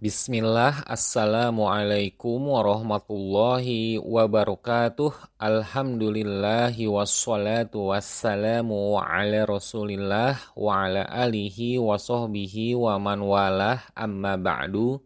Bismillah, Assalamualaikum warahmatullahi wabarakatuh. Alhamdulillahi wassalatu wassalamu ala rasulillah wa ala alihi wa sahbihi wa man walah amma ba'du.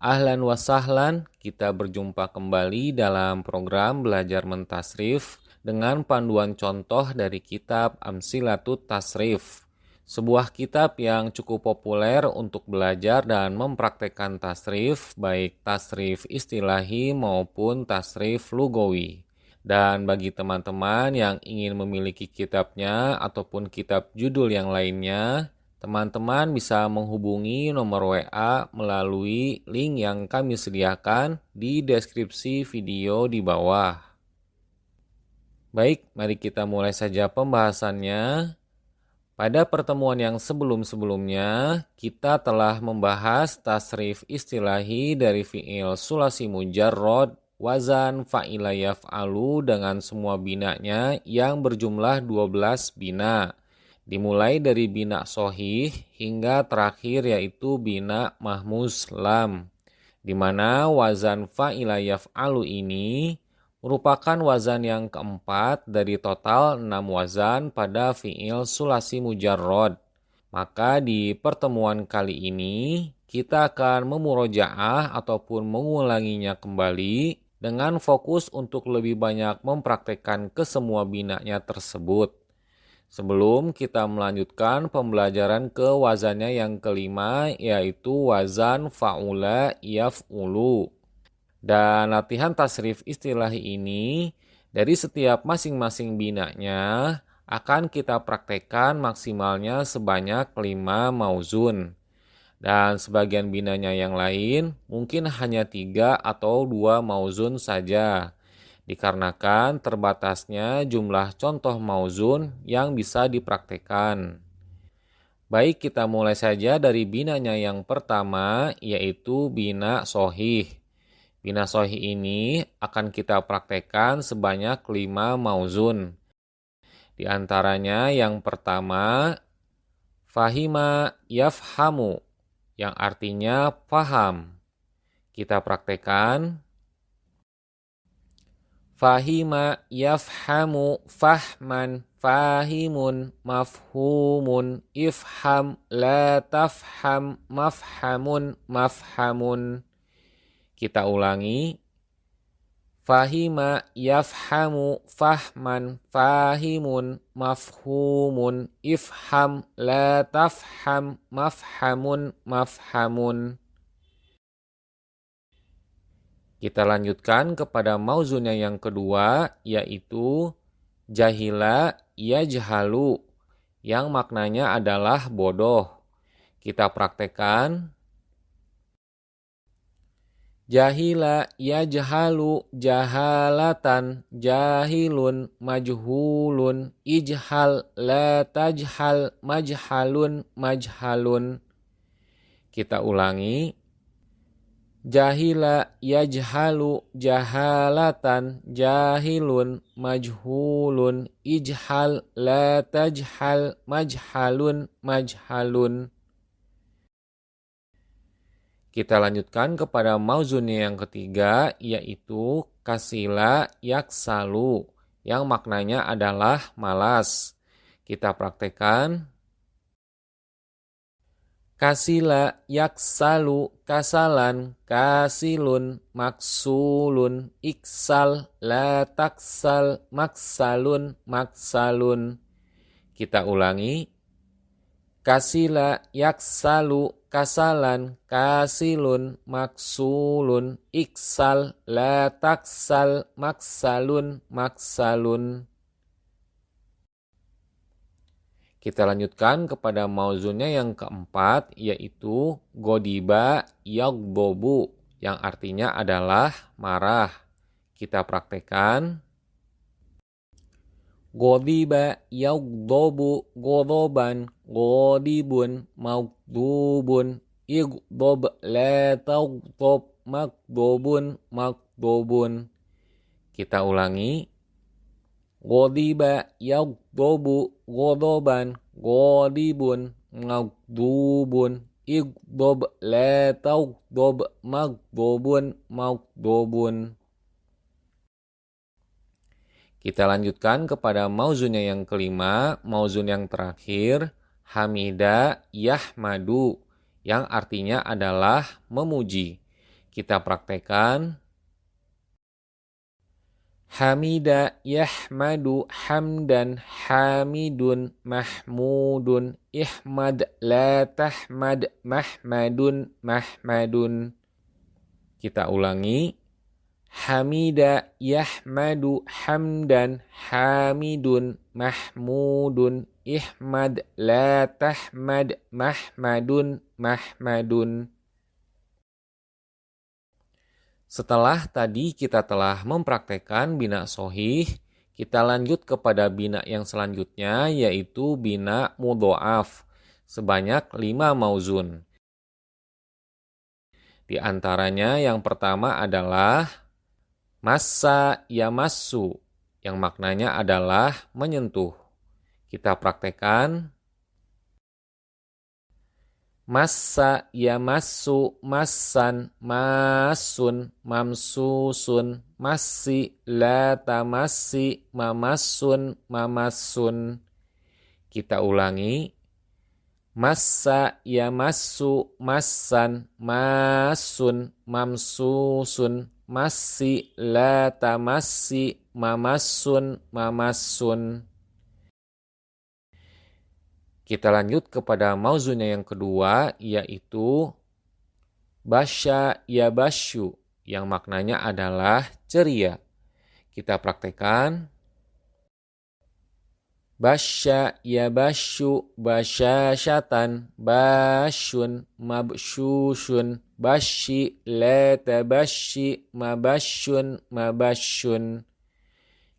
Ahlan wa sahlan, kita berjumpa kembali dalam program Belajar Mentasrif dengan panduan contoh dari kitab Amsilatut Tasrif. Sebuah kitab yang cukup populer untuk belajar dan mempraktekkan tasrif, baik tasrif istilahi maupun tasrif lugawi. Dan bagi teman-teman yang ingin memiliki kitabnya ataupun kitab judul yang lainnya, teman-teman bisa menghubungi nomor WA melalui link yang kami sediakan di deskripsi video di bawah. Baik, mari kita mulai saja pembahasannya. Pada pertemuan yang sebelum-sebelumnya, kita telah membahas tasrif istilahi dari fi'il sulasi mujarrad, wazan, fa'ila yaf'alu dengan semua binanya yang berjumlah 12 bina. Dimulai dari bina sohih hingga terakhir yaitu bina mahmuz lam. Di mana wazan fa'ila yaf'alu ini merupakan wazan yang keempat dari total 6 wazan pada fi'il sulasi mujarrad. Maka di pertemuan kali ini kita akan memurojaah ataupun mengulanginya kembali dengan fokus untuk lebih banyak mempraktekkan kesemua binanya tersebut. Sebelum kita melanjutkan pembelajaran ke wazannya yang kelima, yaitu wazan fa'ula yaf'ulu. Dan latihan tasrif istilahi ini dari setiap masing-masing binanya akan kita praktekkan maksimalnya sebanyak 5 mauzun. Dan sebagian binanya yang lain mungkin hanya 3 atau 2 mauzun saja. Dikarenakan terbatasnya jumlah contoh mauzun yang bisa dipraktekkan. Baik, kita mulai saja dari binanya yang pertama, yaitu bina sohih. Bina sohih ini akan kita praktekkan sebanyak 5 mauzun. Di antaranya yang pertama, fahima yafhamu, yang artinya paham. Kita praktekkan. Fahima yafhamu fahman fahimun mafhumun ifham la tafham mafhamun mafhamun. Kita ulangi. Fahima yafhamu fahman fahimun mafhumun ifham la tafham mafhamun mafhamun. Kita lanjutkan kepada mauzunnya yang kedua, yaitu jahila yajhalu, yang maknanya adalah bodoh. Kita praktekkan. Jahila yajhalu jahalatan jahilun majhulun ijhal la tajhal majhalun majhalun. Kita ulangi. Jahila yajhalu jahalatan jahilun majhulun ijhal la tajhal majhalun majhalun. Kita lanjutkan kepada mauzunnya yang ketiga, yaitu kasila yaksalu, yang maknanya adalah malas. Kita praktekkan. Kasila yaksalu kasalan kasilun maksulun iksal la taksal maksalun maksalun. Kita ulangi. Kasila yaksalu kasalan kasilun maksulun iksal la taksal maksalun maksalun. Kita lanjutkan kepada mauzunnya yang keempat, yaitu godiba yagdobu, yang artinya adalah marah. Kita praktekkan. Godiba yagdobu godoban godibun magdubun igdob la tagdob magdobun magdobun. Kita ulangi. Godiba yagdobu godoban godibun magdubun igdob, la tagdob, magdobun, magdobun. Kita lanjutkan kepada mauzunnya yang kelima, mauzun yang terakhir, hamida yahmadu, yang artinya adalah memuji. Kita praktekkan. Hamida yahmadu hamdan hamidun mahmudun ihmad la tahmad mahmadun mahmadun. Kita ulangi. Hamida yahmadu hamdan hamidun mahmudun ihmad la tahmad mahmadun mahmadun. Setelah tadi kita telah mempraktekkan bina sohih, kita lanjut kepada bina yang selanjutnya, yaitu bina mudhoaf sebanyak 5 mauzun. Di antaranya yang pertama adalah massa yamassu, yang maknanya adalah menyentuh. Kita praktekkan. Massa yamassu massan masun mamsusun massi la tamassi mamassun mamassun. Kita ulangi. Massa yamassu massan masun mamsusun massi la tamassi mamassun mamassun. Kita lanjut kepada mauzunnya yang kedua, yaitu basya yabasyu, yang maknanya adalah ceria. Kita praktekkan. Basya yabasyu basyasyatan basyun mabsyusyun basyi la tabasyi mabasyun mabasyun.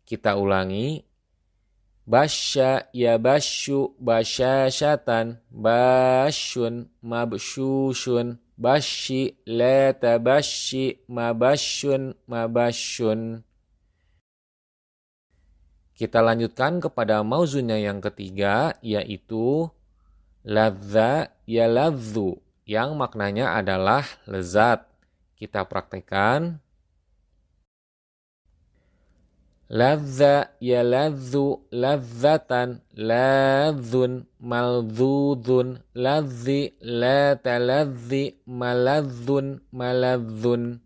Kita ulangi. Basya yabasyu basyasyatan basyun mabsyusyun basyi la tabasyi mabasyun mabasyun. Kita lanjutkan kepada mauzunnya yang ketiga, yaitu ladza yaladzu, yang maknanya adalah lezat. Kita praktekkan. Ladza yaladzu ladzatan ladzun maldzuzun ladzi la taladzi maladzun maladzun.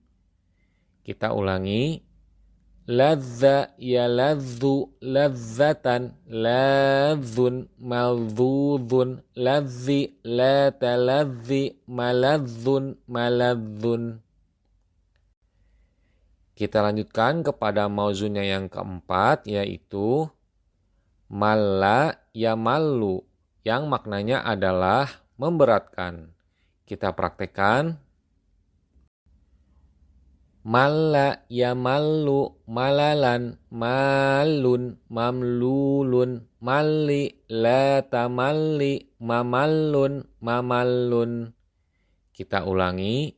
Kita ulangi. Ladza yaladzu ladzatan ladzun maldzuzun ladzi la taladzi maladzun maladzun. Kita lanjutkan kepada mauzunnya yang keempat, yaitu malla yamallu, yang maknanya adalah memberatkan. Kita praktekkan. Malla yamallu malalan malun mamlulun malli la tamalli mamallun mamallun. Kita ulangi.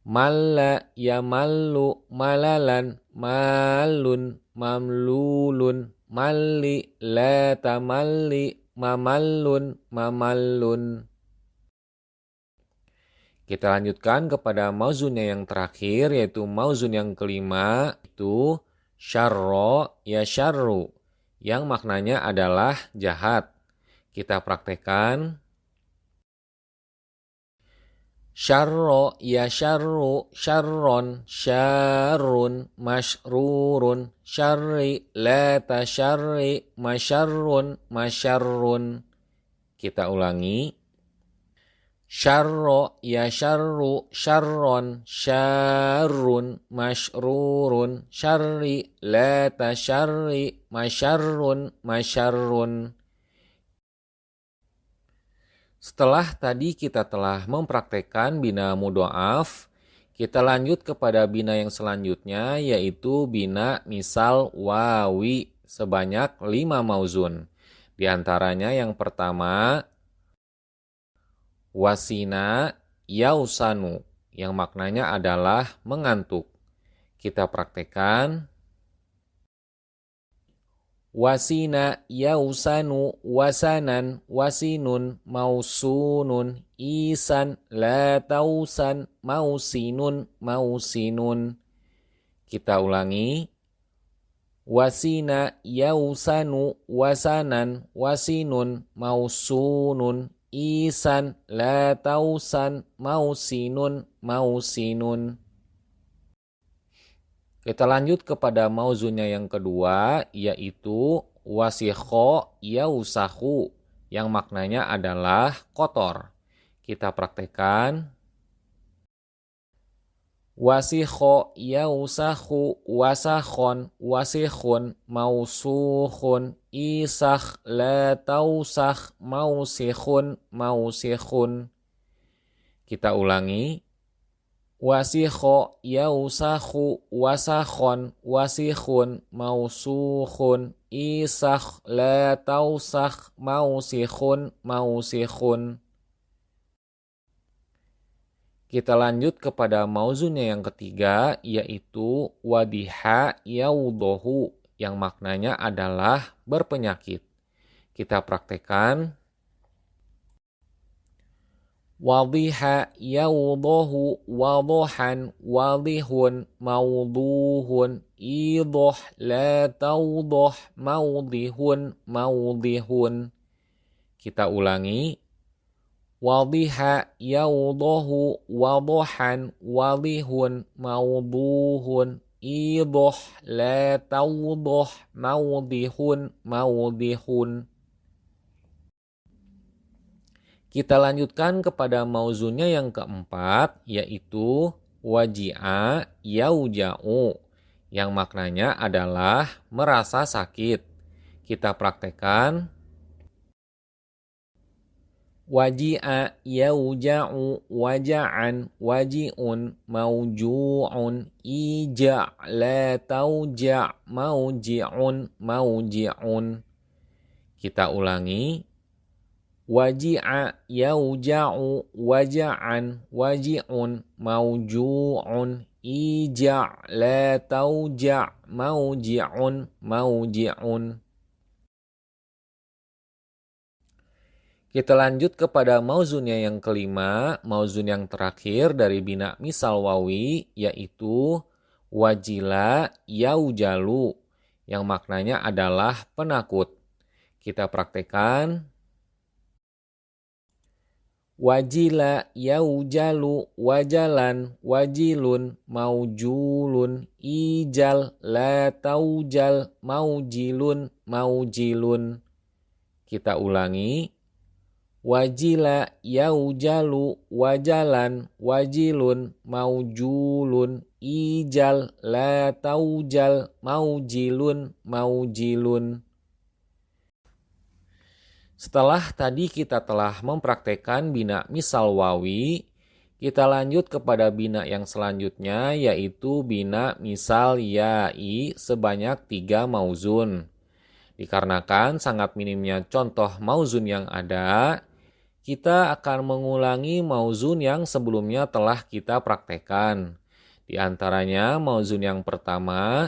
Malla yamallu malalan malun mamlulun malli la tamalli mamallun mamallun. Kita lanjutkan kepada mauzunnya yang terakhir, yaitu mauzun yang kelima, itu syarro yasyarru, yang maknanya adalah jahat. Kita praktekkan. Syarro yasyarru syarron syarrun masyrurun syarri la tasyarri masyarrun masyarrun. Kita ulangi. Syarro yasyarru syarron syarrun masyrurun syarri la tasyarri masyarrun masyarrun. Setelah tadi kita telah mempraktekkan bina mudhoaf, kita lanjut kepada bina yang selanjutnya, yaitu bina misal wawi sebanyak 5 mauzun. Di antaranya yang pertama, wasina yausanu, yang maknanya adalah mengantuk. Kita praktekkan. wasina yausanu wasanan wasinun mausunun isan la tausan mausinun mausinun. Kita ulangi. Wasina yausanu wasanan wasinun mausunun isan la tausan mausinun mausinun. Kita lanjut kepada mauzunnya yang kedua, yaitu wasikho yausahu, yang maknanya adalah kotor. Kita praktekkan. Wasikho yausahu wasakhon wasikhun mausukhun isakh la tausakh mausikhun mausikhun. Kita ulangi. Wasikho yausahu wasakhon wasikhun mausukhun isakh la tausakh mausikhun mausikhun. Kita lanjut kepada mauzunnya yang ketiga, yaitu wadiha yaudohu, yang maknanya adalah berpenyakit. Kita praktekkan. Wadiha yaudohu wadohan wadihun mauduhun idoh la taudoh maudihun maudihun. Kita ulangi. Wadiha yaudohu wadohan wadihun mauduhun idoh la taudoh maudihun maudihun. Kita lanjutkan kepada mauzunnya yang keempat, yaitu waji'a yauja'u, yang maknanya adalah merasa sakit. Kita praktekkan. Waji'a yauja'u waja'an waji'un mauju'un ija' la tauja' mauji'un mauji'un. Kita ulangi. Waji'a yauja'u waja'an waji'un mauju'un ija' la tauja' mauji'un mauji'un. Kita lanjut kepada mauzunnya yang kelima, mauzun yang terakhir dari bina misal wawi, yaitu wajila yaujalu, yang maknanya adalah penakut. Kita praktekkan. Wajila yaujalu wajalan wajilun maujulun ijal la taujal maujilun maujilun. Kita ulangi. Wajila yaujalu wajalan wajilun maujulun ijal la taujal maujilun maujilun. Setelah tadi kita telah mempraktekkan bina misal wawi, kita lanjut kepada bina yang selanjutnya, yaitu bina misal ya'i sebanyak 3 mauzun. Dikarenakan sangat minimnya contoh mauzun yang ada, kita akan mengulangi mauzun yang sebelumnya telah kita praktekkan. Di antaranya mauzun yang pertama,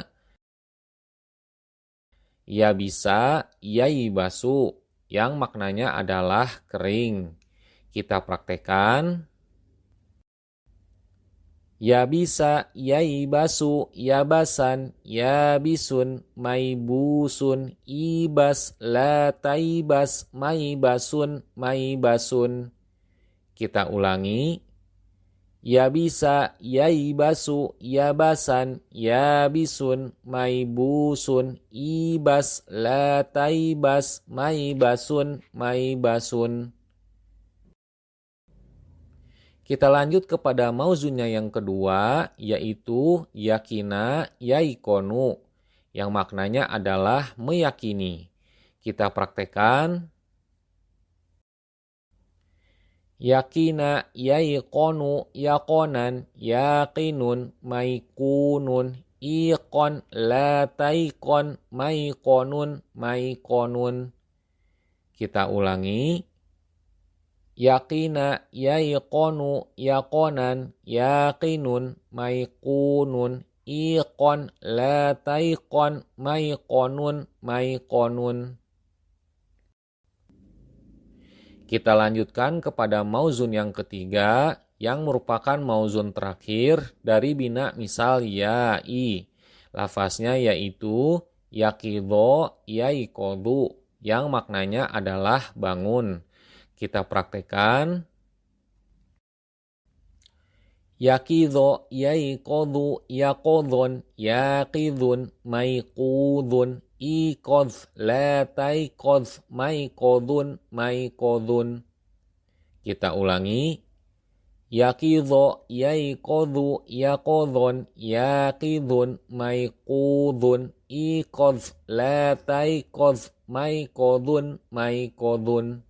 ya bisa, yaibasu, yang maknanya adalah kering. Kita praktekkan. Ya bisa, yaibasu, yabasan, yabisun, maibusun, ibas, la taibas, maibasun, maibasun. Kita ulangi. Ya bisa, yaibasu, yabasan, yabisun, maibusun, ibas, la taibas, maibasun, maibasun. Kita lanjut kepada mauzunnya yang kedua, yaitu yakina yaikonu, yang maknanya adalah meyakini. Kita praktekkan. Yakina yaikonu yakonan yakinun maikunun ikon la taikon maikonun maikonun. Kita ulangi. Yakina yaikonu yakonan yakinun maikunun iqon, lataiqon, maiqonun, maiqonun. Kita lanjutkan kepada mauzun yang ketiga, yang merupakan mauzun terakhir dari bina misal ya'i. Lafaznya yaitu yakidho, yaikodu, yang maknanya adalah bangun. Kita praktekkan. Yakidho, yaikodu, yakodhon, yakidhun, maikudhun, ikodh, lataikodh, maikodhun, maikodhun. Kita ulangi. Yakidho, yaikodu, yakodhon, yakidhun, maikudhun, ikodh, lataikodh, maikodhun, maikodhun.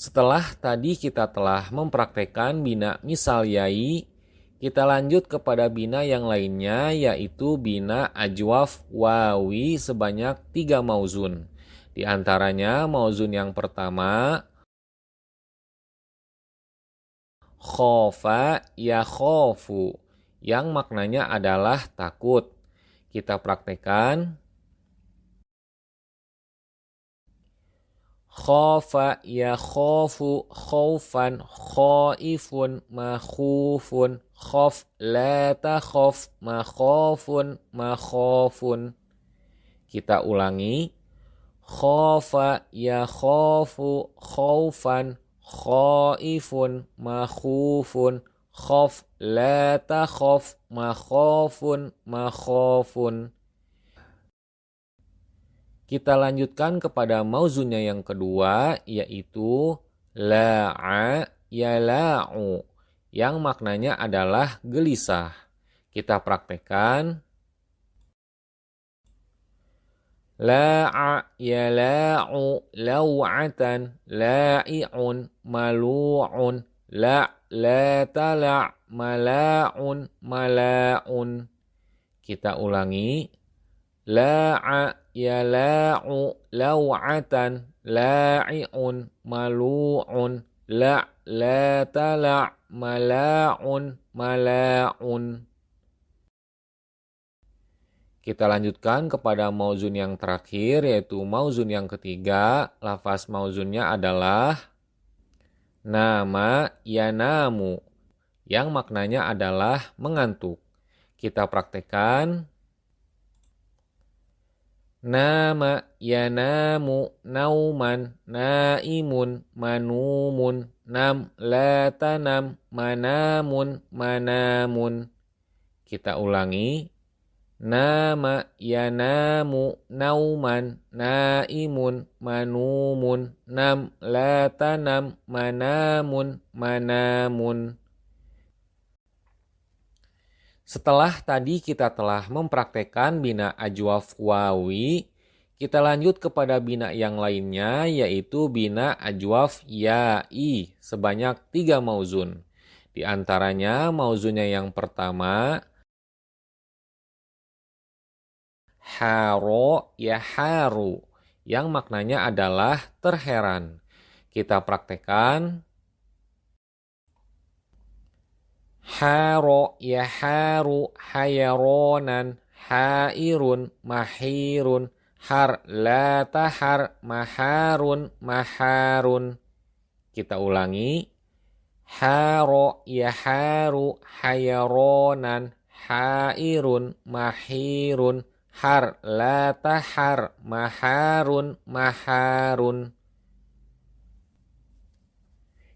Setelah tadi kita telah mempraktekkan bina misal yai, kita lanjut kepada bina yang lainnya, yaitu bina ajwaf wawi sebanyak 3 mauzun. Di antaranya mauzun yang pertama, khofa yakhofu, yang maknanya adalah takut. Kita praktekkan. Khofa yakhofu khaufan, khaifun makhufun, khof la takhof makhofun, makhofun. Kita ulangi. Khofa yakhofu khaufan, khaifun makhufun, khof la takhof makhofun, makhofun. Kita lanjutkan kepada mauzunnya yang kedua, yaitu la'a yala'u, yang maknanya adalah gelisah. Kita praktekkan. La'a yala'u law'atan, la'i'un, malu'un, la tala' mala'un, mala'un. Kita ulangi. La'a yala'u law'atan, la'i'un, malu'un, la tala' mala'un, mala'un. Kita lanjutkan kepada mauzun yang terakhir, yaitu mauzun yang ketiga. Lafaz mauzunnya adalah nama yanamu, yang maknanya adalah mengantuk. Kita praktekkan. Nama yanamu nauman, naimun, manumun, nam la tanam, manamun, manamun. Kita ulangi. Nama yanamu nauman, naimun, manumun, nam la tanam, manamun, manamun. Setelah tadi kita telah mempraktekkan bina ajwaf wawi, kita lanjut kepada bina yang lainnya, yaitu bina ajwaf ya'i sebanyak 3 mauzun. Di antaranya mauzunnya yang pertama, haro yaharu, yang maknanya adalah terheran. Kita praktekkan. Haro yaharu hayaronan, hairun mahirun, har la tahar maharun, maharun. Kita ulangi. Haro yaharu hayaronan, hairun mahirun, har la tahar maharun, maharun.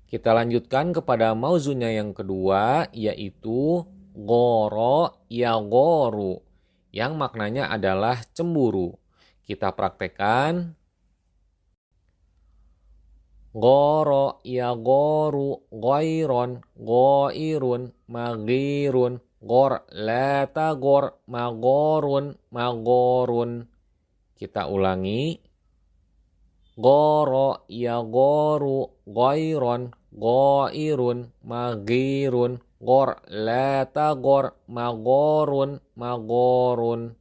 Kita lanjutkan kepada mauzunnya yang kedua, yaitu goro yagoru, yang maknanya adalah cemburu. Kita praktekkan. Goro yagoru goiron, goirun, magirun, gor la tagor, magorun, magorun. Kita ulangi. Goro yagoru goiron, goirun, magirun, gor la tagor, magorun, magorun.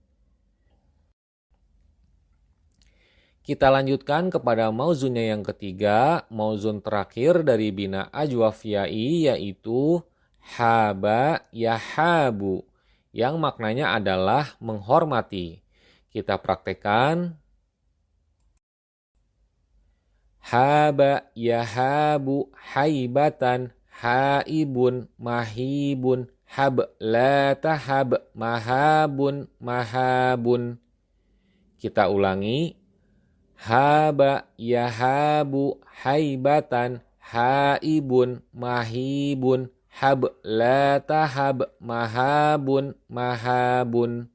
Kita lanjutkan kepada mauzunnya yang ketiga, mauzun terakhir dari bina ajwaf ya'i, yaitu haba yahabu, yang maknanya adalah menghormati. Kita praktekkan. Haba yahabu haibatan, haibun mahibun, hab la tahab mahabun mahabun. Kita ulangi. Haba yahabu haibatan, haibun mahibun, hab la tahab mahabun mahabun.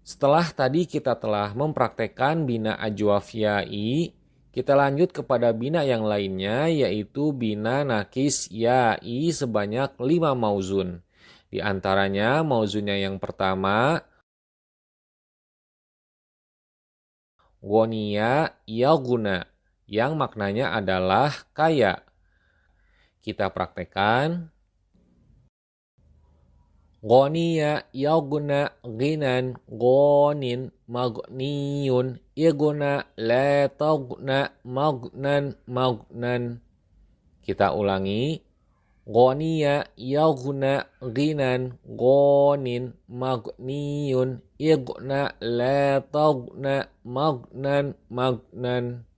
Setelah tadi kita telah mempraktekkan bina ajwaf ya'i, kita lanjut kepada bina yang lainnya, yaitu bina nakis ya'i sebanyak 5 mauzun. Di antaranya mauzunnya yang pertama, Goniya yaguna, yang maknanya adalah kaya. Kita praktekkan. Goniya yaguna ginan gonin magniyun iguna la tagna magnan magnan. Kita ulangi. Goniya yaguna ginan gonin magniyun igna la tagna magnan magnan.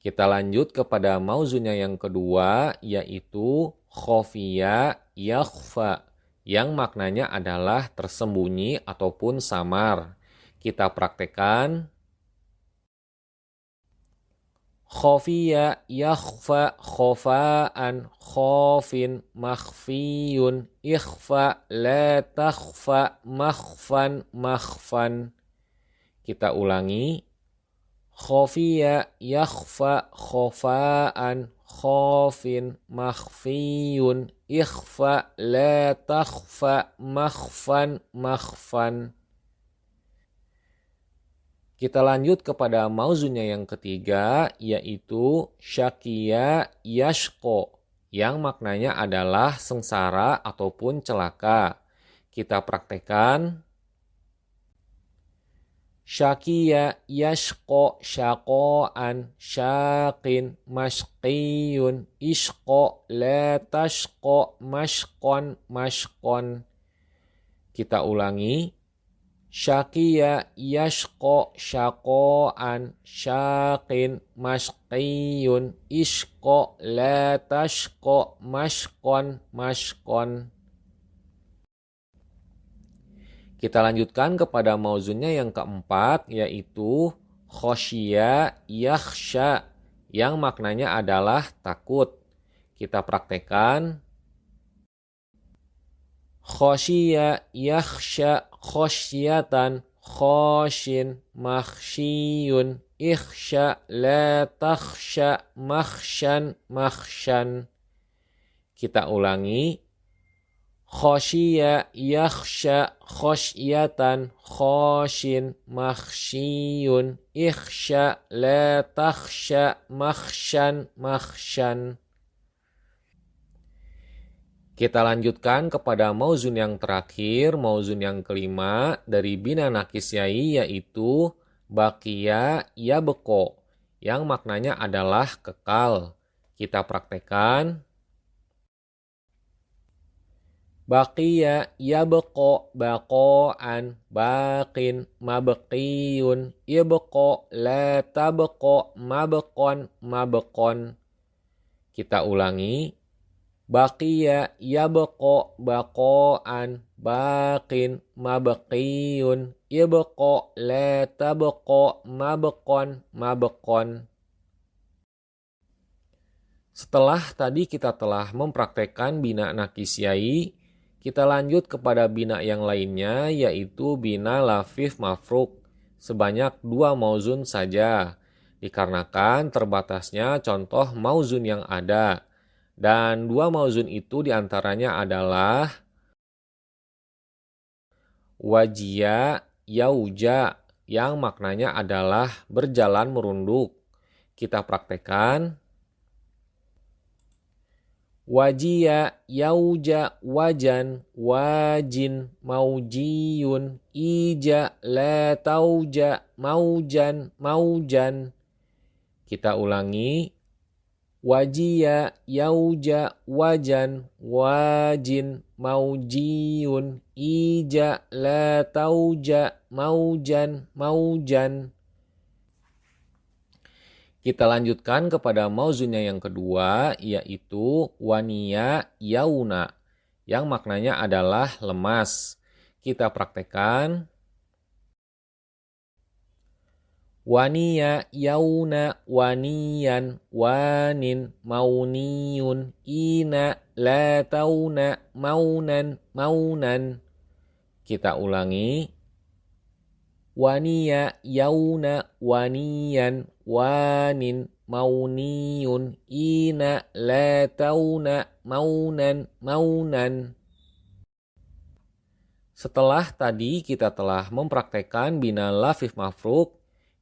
Kita lanjut kepada mauzunnya yang kedua, yaitu khofiya yakhfa, yang maknanya adalah tersembunyi ataupun samar. Kita praktekkan. Khofiya yakhfa khofaan khofin makhfiyun ikhfa la takhfa makhfan makhfan. Kita ulangi. Khofiya yakhfa khofaan khofin makhfiyun ikhfa la takhfa makhfan makhfan. Kita lanjut kepada mauzunnya yang ketiga, yaitu syakiya yashko, yang maknanya adalah sengsara ataupun celaka. Kita praktekkan. Syakiya yashko syakoan syakin mashqiyun ishko la tashko mashkon mashkon. Kita ulangi. Syakiya yashko syakoan syakin mashqiyun ishko la tashko mashkon mashkon. Kita lanjutkan kepada mauzunnya yang keempat, yaitu khosya yakhsha, yang maknanya adalah takut. Kita praktekkan. Khosya yakhsha khosyatan khoshin makhsyiyun ikhsha la takhsha makhshan makhshan. Kita ulangi. Khosya yakhsha khosyatan khoshin makhsyiyun ikhsha la takhsha makhshan makhshan. Kita lanjutkan kepada mauzun yang terakhir, mauzun yang kelima dari bina nakis ya'i, yaitu baqiya yabqo, yang maknanya adalah kekal. Kita praktekkan. Baqiya yabqo baqo'an baqin mabqiyun ibqo la tabqo mabqon mabqon. Kita ulangi. Baqiya yabqo baqo'an baqin mabqiyun ibqo la tabqo mabqon mabqon. Setelah tadi kita telah mempraktekkan bina nakis ya'i, kita lanjut kepada bina yang lainnya, yaitu bina lafif mafruk sebanyak 2 mauzun saja, dikarenakan terbatasnya contoh mauzun yang ada. Dan 2 mauzun itu diantaranya adalah wajia yauja, yang maknanya adalah berjalan merunduk. Kita praktekkan. Wajia yauja wajan wajin maujiyun ija la tauja maujan maujan. Kita ulangi. Wajia, yauja, wajan, wajin, maujiyun, ija, la tauja, maujan, maujan. Kita lanjutkan kepada mauzunnya yang kedua, yaitu wania, yauna, yang maknanya adalah lemas. Kita praktekkan. Wania, yauna, waniyan, wanin, mauniyun, ina, la tauna, maunan, maunan. Kita ulangi. Wania, yauna, waniyan, wanin, mauniyun, ina, la tauna, maunan, maunan. Setelah tadi kita telah mempraktekkan bina lafif mafruk,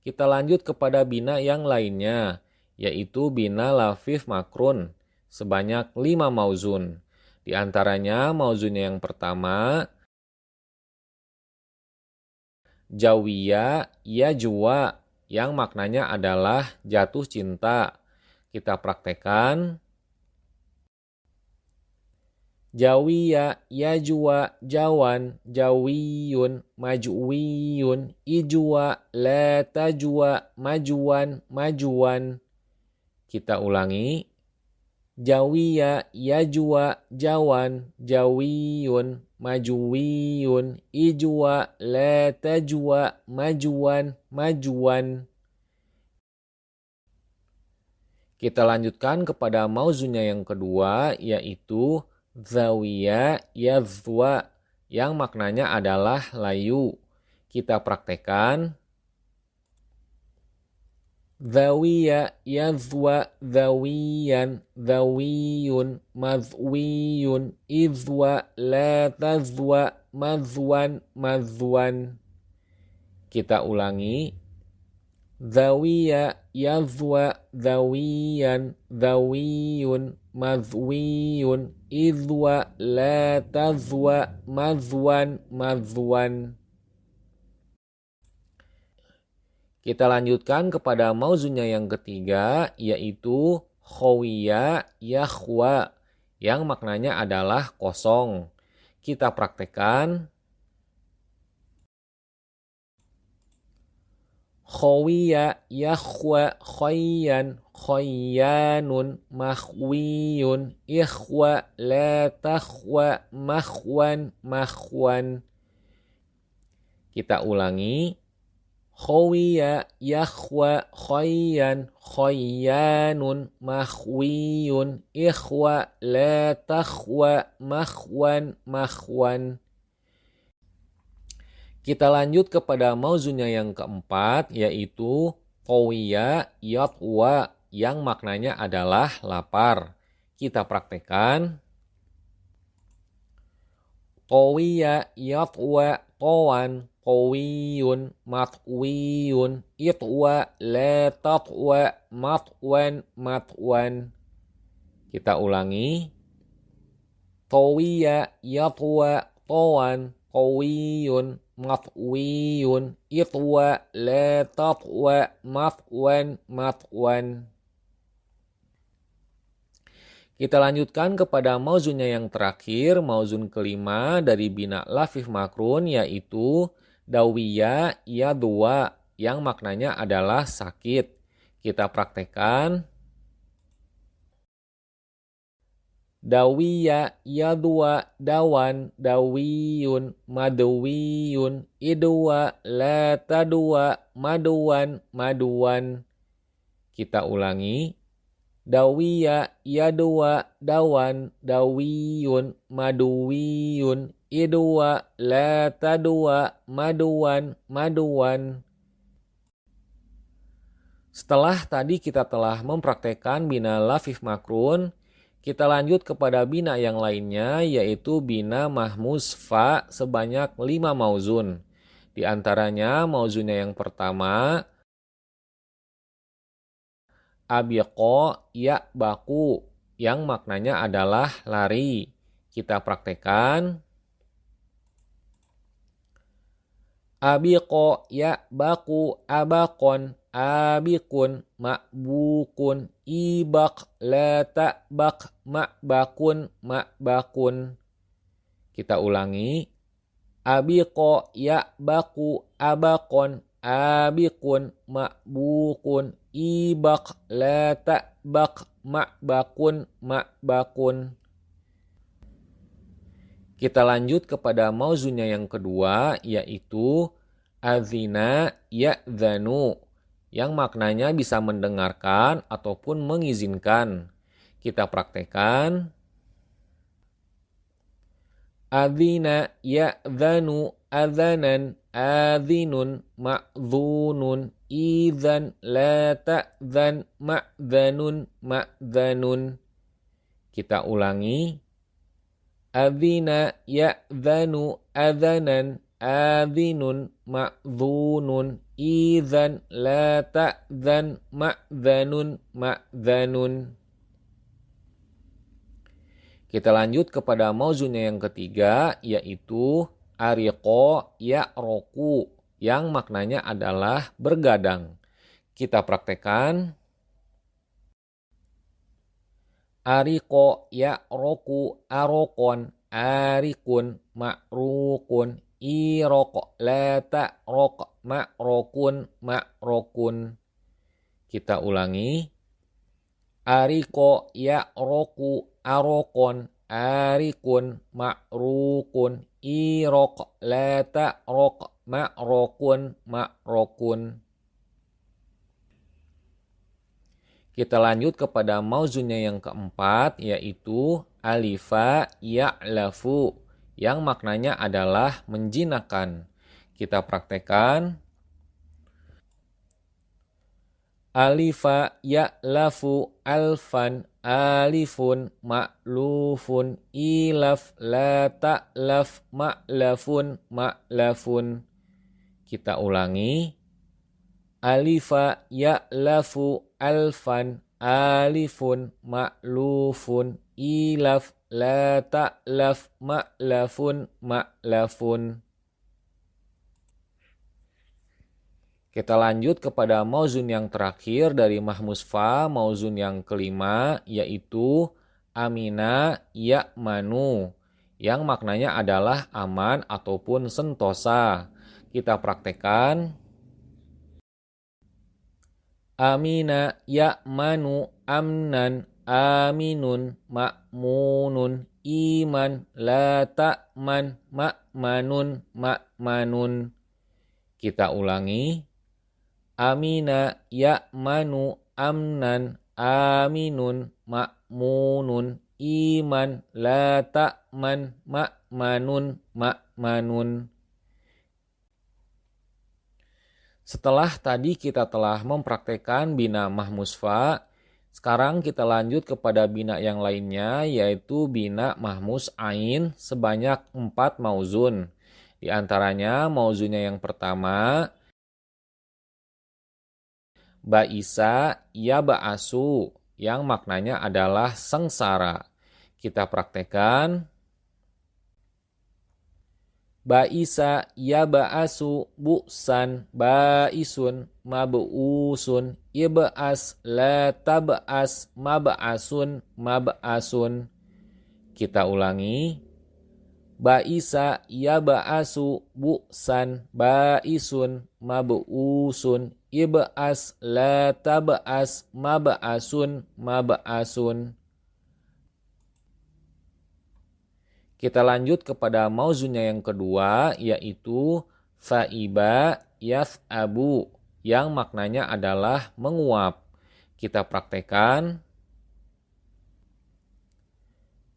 kita lanjut kepada bina yang lainnya, yaitu bina lafif makrun, sebanyak 5 mauzun. Di antaranya mauzunnya yang pertama, jawiya, yajwa, yang maknanya adalah jatuh cinta. Kita praktekkan. Jawiya, yajwa, jawan, jawiyun, majwiyun, ijwa, la tajwa, majuan, majuan. Kita ulangi. Jawiya, yajwa, jawan, jawiyun, majwiyun, ijwa, la tajwa, majuan, majuan. Kita lanjutkan kepada mauzunnya yang kedua, yaitu zawiya, yazwa, yang maknanya adalah layu. Kita praktekkan. Zawiya, yazwa, zawiyan, zawiyun, mazwiyun, izwa, la tazwa, mazwan, mazwan. Kita ulangi. Zawiya, yazwa, zawiyan, zawiyun, mazwiyun, izwa, la tazwa, mazwan, mazwan. Kita lanjutkan kepada mauzunnya yang ketiga, yaitu khawiya, yakhwa, yang maknanya adalah kosong. Kita praktekkan. Khawiya, yakhwa, khayyan, khayyanun, makhwiyun, ikhwa, la takhwa, makhwan, makhwan. Kita ulangi. Khawiya, yakhwa, khayyan, khayyanun, makhwiyun, ikhwa, la takhwa, makhwan, makhwan. Kita lanjut kepada mauzunnya yang keempat, yaitu qawiya, yatwa, yang maknanya adalah lapar. Kita praktekkan. Qawiya, yatwa, qawan, qawiyun, matwiyun, itwa, la tatwa, matwan, matwan. Kita ulangi. Qawiya, yatwa, qawan, qawiyun, matwiyun, itwa, la tatwa, matwan, matwan. Kita lanjutkan kepada mauzunnya yang terakhir, mauzun kelima dari bina lafif makrun, yaitu dawiya, yadwa, yang maknanya adalah sakit. Kita praktekkan. Dawiya, yadwa, dawan, dawiyun, madwiyun, idwa, la tadwa, maduan, maduan. Kita ulangi. Dawiya, yadwa, dawan, dawiyun, maduwiyun, idwa, la tadwa, maduan, maduan. Setelah tadi kita telah mempraktekkan bina lafif makrun, kita lanjut kepada bina yang lainnya, yaitu bina mahmus fa sebanyak 5 mauzun. Di antaranya mauzunnya yang pertama, abiqo, ya baku, yang maknanya adalah lari. Kita praktekkan. Abiqo, ya baku, abakon, abikun, ma'bukun, ibak, la ta'bak, ma'bakun, ma'bakun. Kita ulangi. Abiko, ya'baku, abakon, abikun, ma'bukun, ibak, la ta'bak, ma'bakun, ma'bakun. Kita lanjut kepada mauzunnya yang kedua, yaitu adzina ya'dzanu, yang maknanya bisa mendengarkan ataupun mengizinkan. Kita praktekkan. Adzina ya'dzanu adzanan, adzinun, ma'dzunun, idzan, la ta'dzan, ma'dzanun, ma'dzanun. Kita ulangi. Adzina ya'dzanu adzanan, adzinun, ma'dzunun, idzan, la ta'dzan, ma'dzanun, ma'dzanun. Kita lanjut kepada mauzunnya yang ketiga, yaitu ariqo ya'roku, yang maknanya adalah bergadang. Kita praktekkan. Ariqo ya'roku arokon, arikun, ma'rukun, irok, la ta'rok, ma'rokun, ma'rokun. Kita ulangi. Ariko ya'roku arokon, arikun, ma'rukun, irok, la ta'rok, ma'rokun, ma'rokun. Kita lanjut kepada mauzunnya yang keempat, yaitu alifa ya'lafu, yang maknanya adalah menjinakkan. Kita praktekkan. Alifa ya'lafu alfan, alifun, ma'lufun, ilaf, la ta'laf, ma'lafun, ma'lafun. Kita ulangi. Alifa ya'lafu alfan, alifun, ma'lufun, ilaf, la ta'laf, ma'lafun, ma'lafun. Kita lanjut kepada mauzun yang terakhir dari mahmus fa, mauzun yang kelima, yaitu amina ya'manu, yang maknanya adalah aman ataupun sentosa. Kita praktekkan. Amina ya'manu amnan, aminun, ma'munun, iman, la ta'man, ma'manun, ma'manun. Kita ulangi. Amina ya'manu amnan, aminun, ma'munun, iman, la ta'man, ma'manun, ma'manun. Setelah tadi kita telah mempraktekkan bina mahmus fa, sekarang kita lanjut kepada bina yang lainnya, yaitu bina mahmus ain sebanyak 4 mauzun. Di antaranya mauzunnya yang pertama, ba'isa ya ba'asu, yang maknanya adalah sengsara. Kita praktekkan. Ba'isa ya ba'asu bu'san, ba'isun, mab'usun, ib'as, la tab'as, mab'asun, mab'asun. Kita ulangi. Ba'isa ya ba'asu bu'san, ba'isun, mab'usun, ib'as, la tab'as, mab'asun, mab'asun. Kita lanjut kepada mauzunnya yang kedua, yaitu fa'iba yaf'abu, yang maknanya adalah menguap. Kita praktekkan.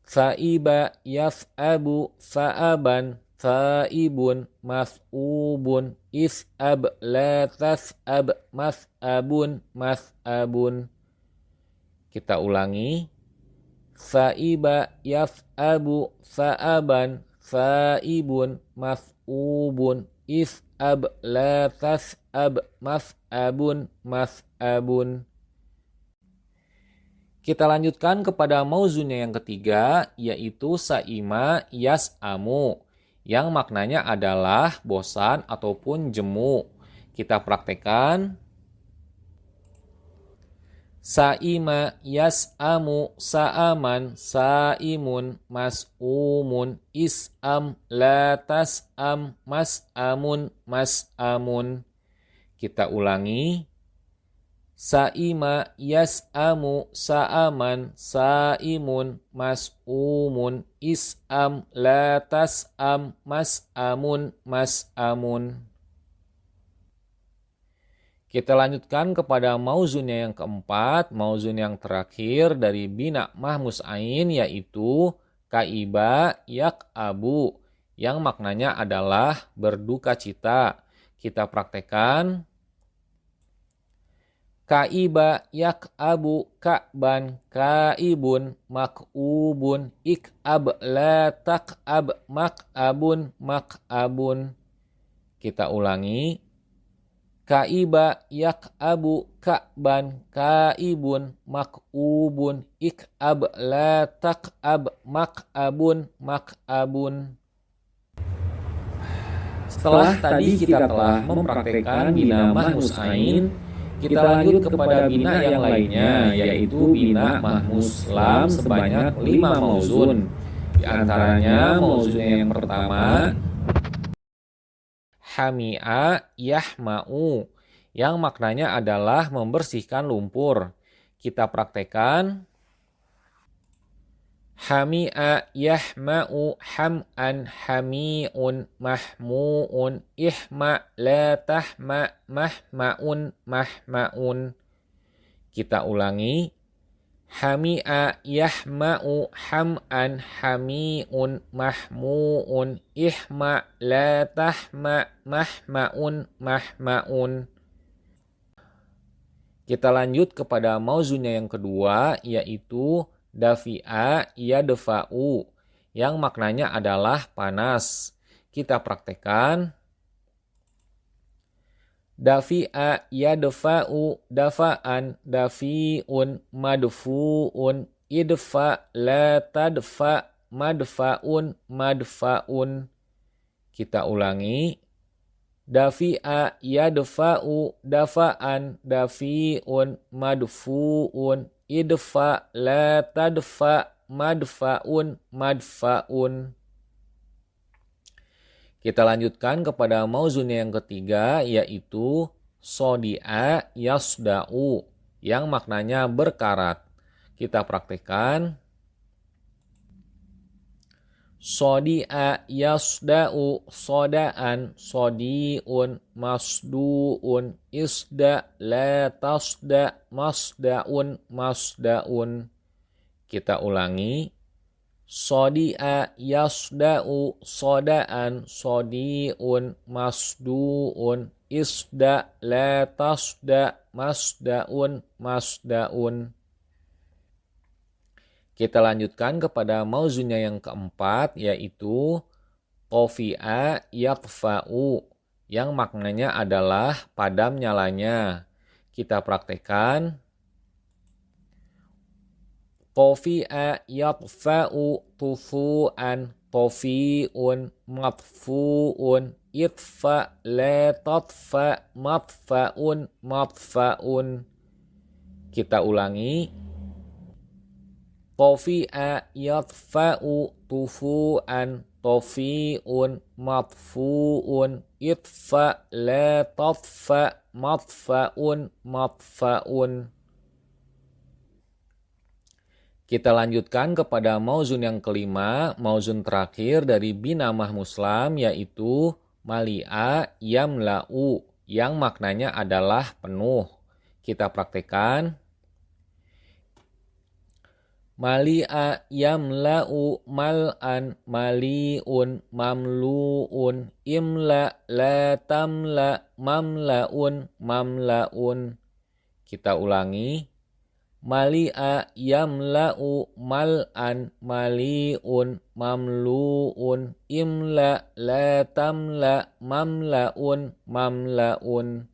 Fa'iba yaf'abu fa'aban, fa'ibun, maf'ubun, is'ab, la tas'ab, mas'abun, mas'abun. Kita ulangi. Fa'iba yaf'abu fa'aban, fa'ibun, maf'ubun, is'ab, la tas'ab, mas'abun, mas'abun. Kita lanjutkan kepada mauzunnya yang ketiga, yaitu sa'ima yas'amu, yang maknanya adalah bosan ataupun jemu. Kita praktekkan. Saima yas'amu sa'aman sa'imun mas'umun is'am la tas'am mas'amun mas'amun. Kita ulangi. Saima yas'amu sa'aman sa'imun mas'umun is'am la tas'am mas'amun mas'amun. Kita lanjutkan kepada mauzunnya yang keempat, mauzun yang terakhir dari bina mahmus ain, yaitu kaiba yak'abu, yang maknanya adalah berduka cita. Kita praktekkan. Kaiba yak'abu ka'ban kaibun mak'ubun ik'ab la tak'ab mak'abun mak'abun. Kita ulangi. Kaiba yak'abu ka'ban kaibun mak'ubun ik'ab la tak'ab mak'abun mak'abun. Setelah tadi kita telah mempraktekkan bina mahmus ain, kita lanjut kepada bina yang lainnya, yaitu bina mahmus lam sebanyak 5 mauzun. Di antaranya mauzunnya yang pertama hami'a yahma'u, yang maknanya adalah membersihkan lumpur. Kita praktekkan. Hami'a yahma'u ham'an hami'un mahmu'un ihma' la tahma' mahma'un mahma'un. Kita ulangi. Hami'a yahma'u ham'an hami'un mahmu'un ihma' la tahma' mahma'un mahma'un. Kita lanjut kepada mauzunnya yang kedua, yaitu dafi'a yadfa'u, yang maknanya adalah panas. Kita praktekkan. Dafi'a yadfa'u dafa'an dafi'un madfu'un idfa' la tadfa' madfa'un madfa'un. Kita ulangi. Dafi'a yadfa'u dafa'an dafi'un madfu'un idfa' la tadfa' madfa'un madfa'un. Kita lanjutkan kepada mauzunnya yang ketiga, yaitu sodi'a yasda'u, yang maknanya berkarat. Kita praktekkan. Sodi'a yasda'u soda'an sodi'un masdu'un isda' la tasda' masda'un masda'un. Kita ulangi. Sodi'a yasda'u soda'an sodi'un masdu'un isda' la tasda' masda'un masda'un. Kita lanjutkan kepada mauzunnya yang keempat, yaitu tofi'a yakfa'u, yang maknanya adalah padam nyalanya. Kita praktekkan. Tofi'a yakfa'u tufu'an tofi'un matfu'un itfa' la tatfa' matfa'un matfa'un. Kita ulangi. Tofi'a yakfa'u tufu'an tofi'un matfu'un itfa' la tatfa' matfa'un matfa'un. Kita lanjutkan kepada mauzun yang kelima, mauzun terakhir dari bina mahmus lam, yaitu mali'a yamla'u, yang maknanya adalah penuh. Kita praktekkan. Mali'a yamla'u mal'an mali'un mamlu'un imla' la tamla' mamla'un mamla'un. Kita ulangi. Mali'a yamla'u mal'an mali'un mamlu'un imla' la tamla' mamla'un mamla'un.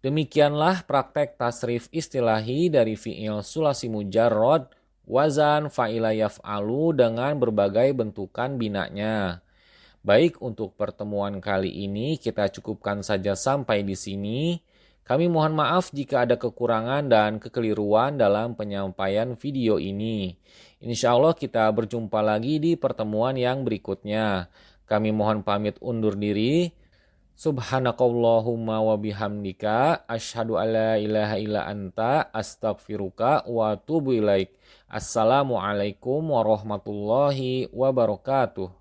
Demikianlah praktek tasrif istilahi dari fi'il sulasi mujarrad wazan fa'ila yaf'alu dengan berbagai bentukan binanya. Baik, untuk pertemuan kali ini kita cukupkan saja sampai di sini. Kami mohon maaf jika ada kekurangan dan kekeliruan dalam penyampaian video ini. Insya Allah kita berjumpa lagi di pertemuan yang berikutnya. Kami mohon pamit undur diri. Subhanakallahumma wa bihamdika asyhadu alla ilaha illa anta astaghfiruka wa atubu ilaik. Assalamualaikum warahmatullahi wabarakatuh.